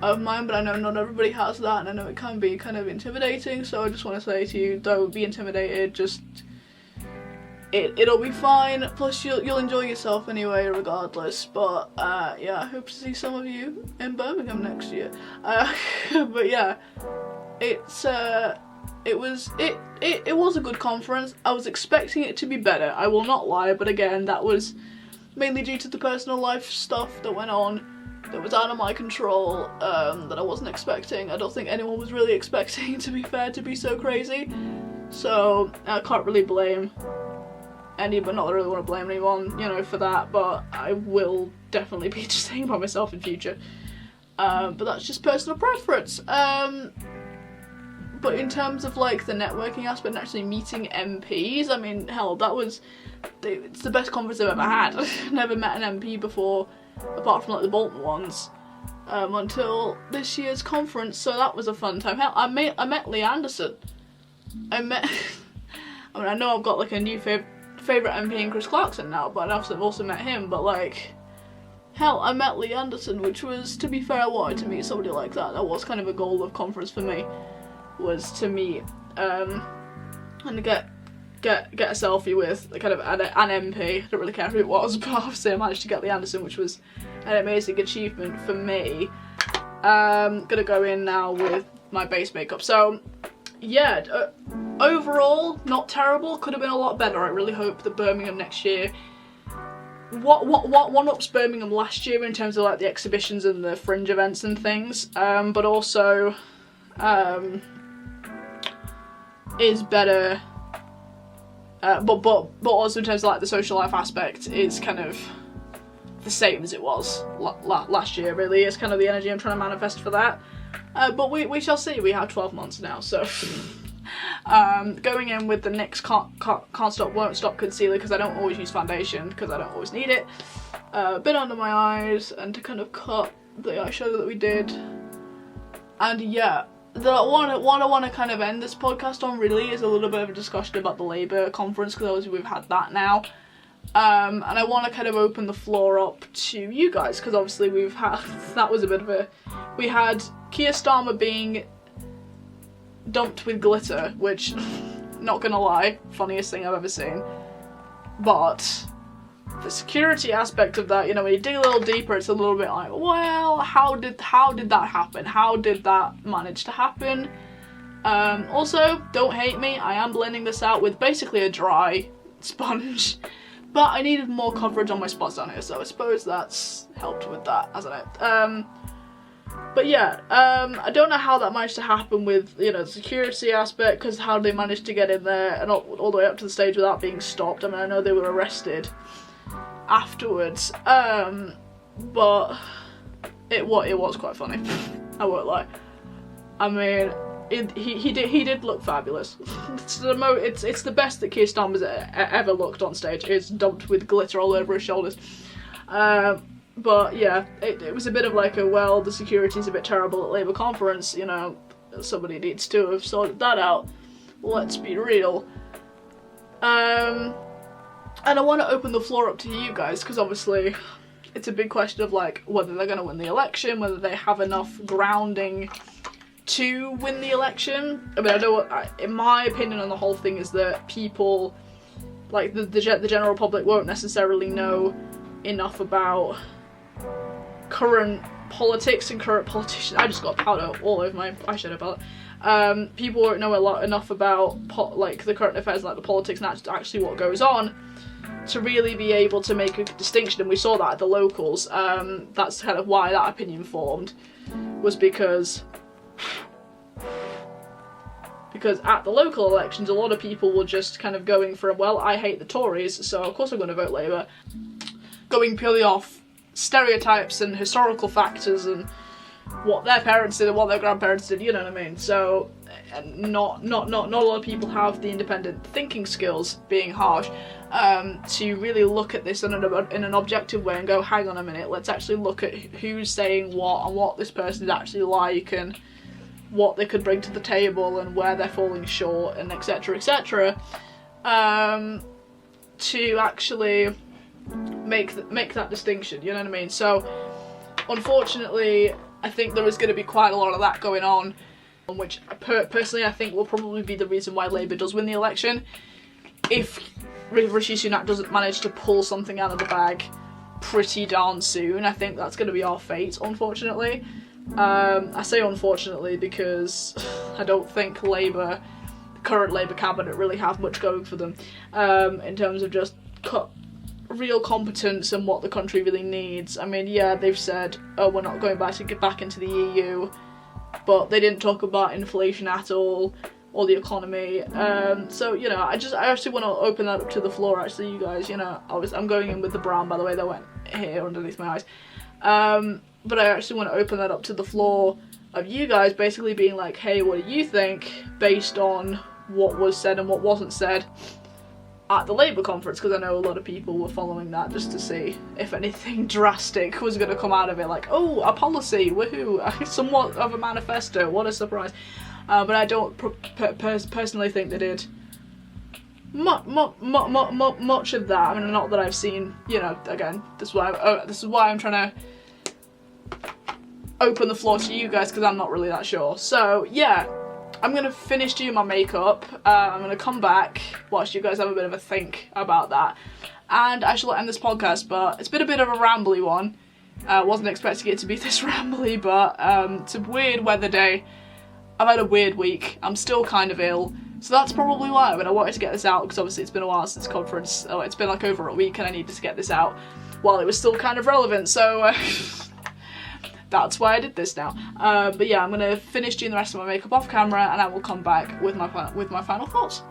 of mine, but I know not everybody has that, and I know it can be kind of intimidating, so I just want to say to you, don't be intimidated, just it'll be fine, plus you'll enjoy yourself anyway regardless. But yeah, I hope to see some of you in Birmingham next year. But yeah, it was a good conference. I was expecting it to be better, I will not lie, but again, that was mainly due to the personal life stuff that went on that was out of my control, that I wasn't expecting. I don't think anyone was really expecting, to be fair, to be so crazy, so I can't really blame but not that I really want to blame anyone, you know, for that, but I will definitely be just saying about myself in future. But that's just personal preference. But in terms of like the networking aspect and actually meeting MPs, I mean, hell, it's the best conference I've ever had. I've never met an MP before, apart from like the Bolton ones, until this year's conference, so that was a fun time. Hell, I met Lee Anderson. I mean, I know I've got like a new favourite MP in Chris Clarkson now, but I've also met him, but like, hell, I met Lee Anderson, which was, to be fair, I wanted to meet somebody like that. That was kind of a goal of conference for me, was to meet, and get a selfie with kind of an MP. I don't really care who it was, but obviously I managed to get Lee Anderson, which was an amazing achievement for me. Gonna go in now with my base makeup. So yeah, overall not terrible, could have been a lot better. I really hope that Birmingham next year, what one-ups Birmingham last year in terms of like the exhibitions and the fringe events and things, but also is better, but also in terms of like the social life aspect is kind of the same as it was last year. Really, it's kind of the energy I'm trying to manifest for that. But we shall see. We have 12 months now, so going in with the NYX Can't Stop Won't Stop concealer, because I don't always use foundation because I don't always need it. A bit under my eyes and to kind of cut the eyeshadow that we did. And yeah, what I want to kind of end this podcast on really is a little bit of a discussion about the Labour conference, because obviously we've had that now. And I want to kind of open the floor up to you guys, because obviously we've had, that was a bit of a, we had Keir Starmer being dumped with glitter, which, not gonna lie, funniest thing I've ever seen. But the security aspect of that, you know, when you dig a little deeper, it's a little bit like, well, how did that happen? How did that manage to happen? Also, don't hate me, I am blending this out with basically a dry sponge. But I needed more coverage on my spots down here, so I suppose that's helped with that, hasn't it? But yeah, I don't know how that managed to happen with, you know, the security aspect, because how they managed to get in there and all the way up to the stage without being stopped. I mean, I know they were arrested afterwards, but it was quite funny. I won't lie. I mean, he did look fabulous. It's the best that Keir Starmer's ever looked on stage. Is dumped with glitter all over his shoulders. But yeah, it was a bit of like a, well, the security's a bit terrible at Labour conference, you know, somebody needs to have sorted that out. Let's be real. And I want to open the floor up to you guys, because obviously it's a big question of like whether they're going to win the election, whether they have enough grounding to win the election. I mean, I know in my opinion on the whole thing is that people, like the general public, won't necessarily know enough about current politics and current politicians. I just got powder all over my eyeshadow palette. People won't know enough about like the current affairs, like the politics and actually what goes on, to really be able to make a distinction. And we saw that at the locals. That's kind of why that opinion formed, was because at the local elections a lot of people were just kind of going for, well, I hate the Tories, so of course I'm going to vote Labour, going purely off stereotypes and historical factors and what their parents did and what their grandparents did, you know what I mean? So not a lot of people have the independent thinking skills, being harsh, to really look at this in an objective way and go, hang on a minute, let's actually look at who's saying what and what this person is actually like and what they could bring to the table and where they're falling short and etc, to actually make that distinction, you know what I mean? So unfortunately I think there is going to be quite a lot of that going on, which personally I think will probably be the reason why Labour does win the election. If Rishi Sunak doesn't manage to pull something out of the bag pretty darn soon, I think that's going to be our fate, unfortunately. I say unfortunately because I don't think the current Labour cabinet really have much going for them in terms of just real competence and what the country really needs. I mean, yeah, they've said, oh, we're not going back into the EU, but they didn't talk about inflation at all, or the economy. So, you know, I actually want to open that up to the floor, actually, you guys. You know, I'm going in with the brown, by the way, that went here underneath my eyes. But I actually want to open that up to the floor of you guys, basically being like, hey, what do you think, based on what was said and what wasn't said at the Labour conference? Because I know a lot of people were following that just to see if anything drastic was going to come out of it, like, oh, a policy, woohoo, somewhat of a manifesto, what a surprise. But I don't personally think they did much of that. I mean, not that I've seen, you know, again, this is why I'm trying to open the floor to you guys, because I'm not really that sure. So yeah, I'm going to finish doing my makeup. I'm going to come back whilst you guys have a bit of a think about that, and I shall end this podcast. But it's been a bit of a rambly one. Wasn't expecting it to be this rambly, but it's a weird weather day. I've had a weird week. I'm still kind of ill. So that's probably why, but I wanted to get this out because obviously it's been a while since conference. Oh, it's been like over a week and I needed to get this out while it was still kind of relevant, so that's why I did this now. But yeah, I'm gonna finish doing the rest of my makeup off camera and I will come back with my final thoughts.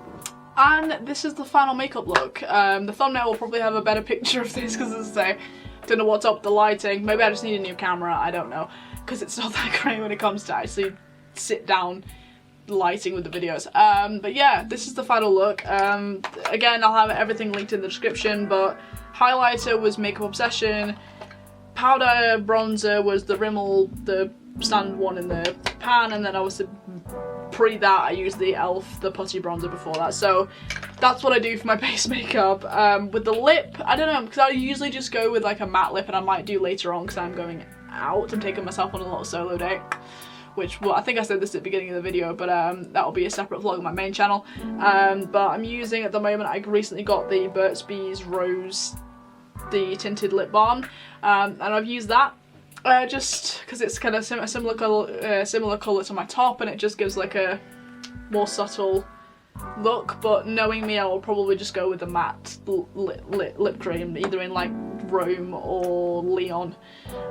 And this is the final makeup look. The thumbnail will probably have a better picture of this because, as I say, don't know what's up with the lighting. Maybe I just need a new camera, I don't know, because it's not that great when it comes to actually sit down lighting with the videos. But yeah, this is the final look. Again, I'll have everything linked in the description, but highlighter was Makeup Obsession, powder bronzer was the Rimmel, the standard one in the pan, and then obviously pre that I used the e.l.f. the putty bronzer before that. So that's what I do for my base makeup. With the lip, I don't know, because I usually just go with like a matte lip, and I might do later on because I'm going out. I'm taking myself on a little solo date, which, well, I think I said this at the beginning of the video, but that will be a separate vlog on my main channel. But I'm using, at the moment, I recently got the Burt's Bees Rose, the tinted lip balm, and I've used that just because it's kind of a similar colour to my top, and it just gives like a more subtle look. But knowing me, I will probably just go with the matte lip cream, either in like Rome or Leon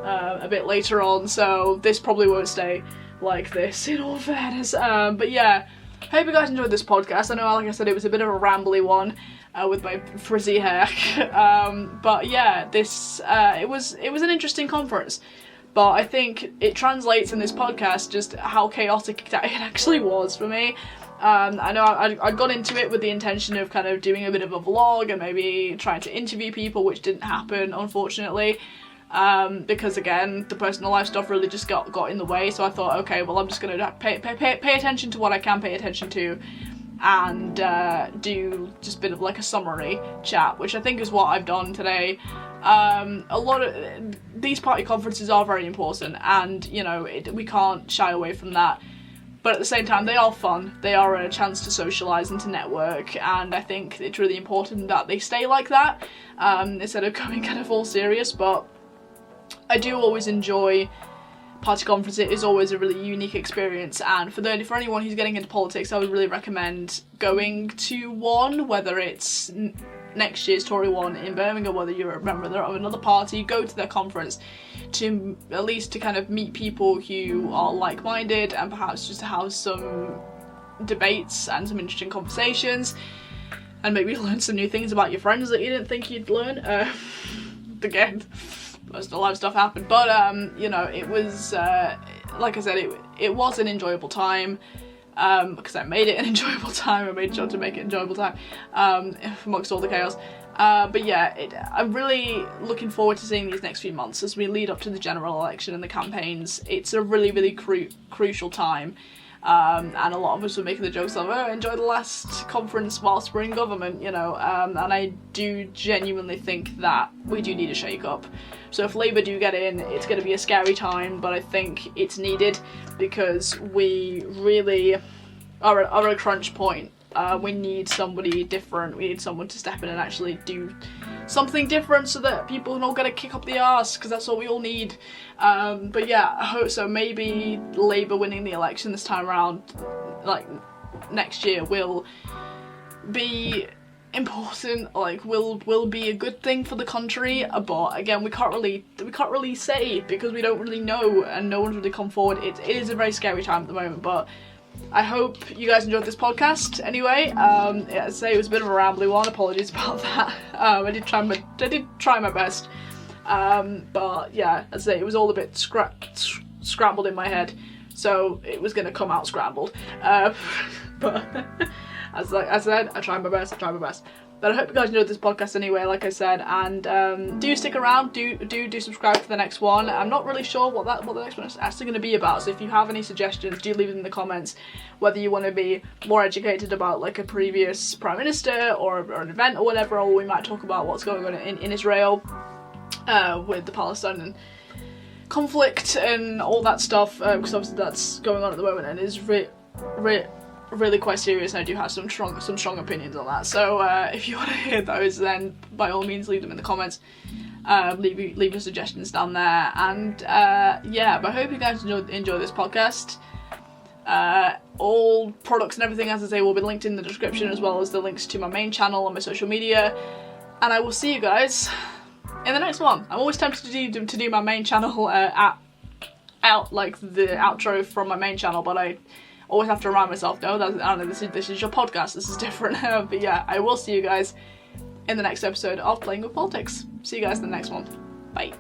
a bit later on, so this probably won't stay like this in all fairness. But yeah, hope you guys enjoyed this podcast. I know, like I said, it was a bit of a rambly one with my frizzy hair. But yeah, this it was an interesting conference, but I think it translates in this podcast just how chaotic it actually was for me. I know I'd gone into it with the intention of kind of doing a bit of a vlog and maybe trying to interview people, which didn't happen, unfortunately. Because again, the personal life stuff really just got in the way, so I thought, okay, well, I'm just gonna pay attention to what I can pay attention to, and do just a bit of like a summary chat, which I think is what I've done today. A lot of these party conferences are very important, and you know, we can't shy away from that. But at the same time, they are fun. They are a chance to socialise and to network, and I think it's really important that they stay like that, instead of going kind of all serious. But I do always enjoy party conference. It is always a really unique experience, and for anyone who's getting into politics, I would really recommend going to one, whether it's next year's Tory one in Birmingham, whether you're a member of another party, go to their conference to at least to kind of meet people who are like-minded, and perhaps just to have some debates and some interesting conversations, and maybe learn some new things about your friends that you didn't think you'd learn. Again, personal life stuff happened, but you know, it was like I said, it was an enjoyable time, because I made it an enjoyable time. I made sure to make it an enjoyable time amongst all the chaos. But yeah, I'm really looking forward to seeing these next few months as we lead up to the general election and the campaigns. It's a really crucial time, and a lot of us were making the jokes of, oh, enjoy the last conference whilst we're in government, you know, and I do genuinely think that we do need a shake-up. So if Labour do get in, it's going to be a scary time, but I think it's needed because we really are at a crunch point. We need somebody different. We need someone to step in and actually do something different so that people are not going to kick up the arse, because that's what we all need. But yeah, I hope so. Maybe Labour winning the election this time around, like next year, will be important, like will be a good thing for the country. But again, we can't really say because we don't really know, and no one's really come forward. It is a very scary time at the moment, but I hope you guys enjoyed this podcast anyway. Yeah, I'd say it was a bit of a rambly one, apologies about that. I did try my best, but yeah, I'd say it was all a bit scrambled in my head, so it was gonna come out scrambled, but as I said, I tried my best. But I hope you guys enjoyed this podcast anyway, like I said, and do stick around, do subscribe for the next one. I'm not really sure what the next one is actually going to be about, so if you have any suggestions, do leave them in the comments, whether you want to be more educated about like a previous Prime Minister or an event or whatever, or we might talk about what's going on in Israel with the Palestinian conflict and all that stuff, because obviously that's going on at the moment and is really quite serious, and I do have some strong opinions on that. So if you want to hear those, then by all means leave them in the comments. leave your suggestions down there, and yeah, but I hope you guys enjoy this podcast. All products and everything, as I say, will be linked in the description, as well as the links to my main channel and my social media, and I will see you guys in the next one. I'm always tempted to do my main channel like the outro from my main channel, but I always have to remind myself, no, I don't know, this is your podcast, this is different. But yeah, I will see you guys in the next episode of Playing with Politics. See you guys in the next one. Bye.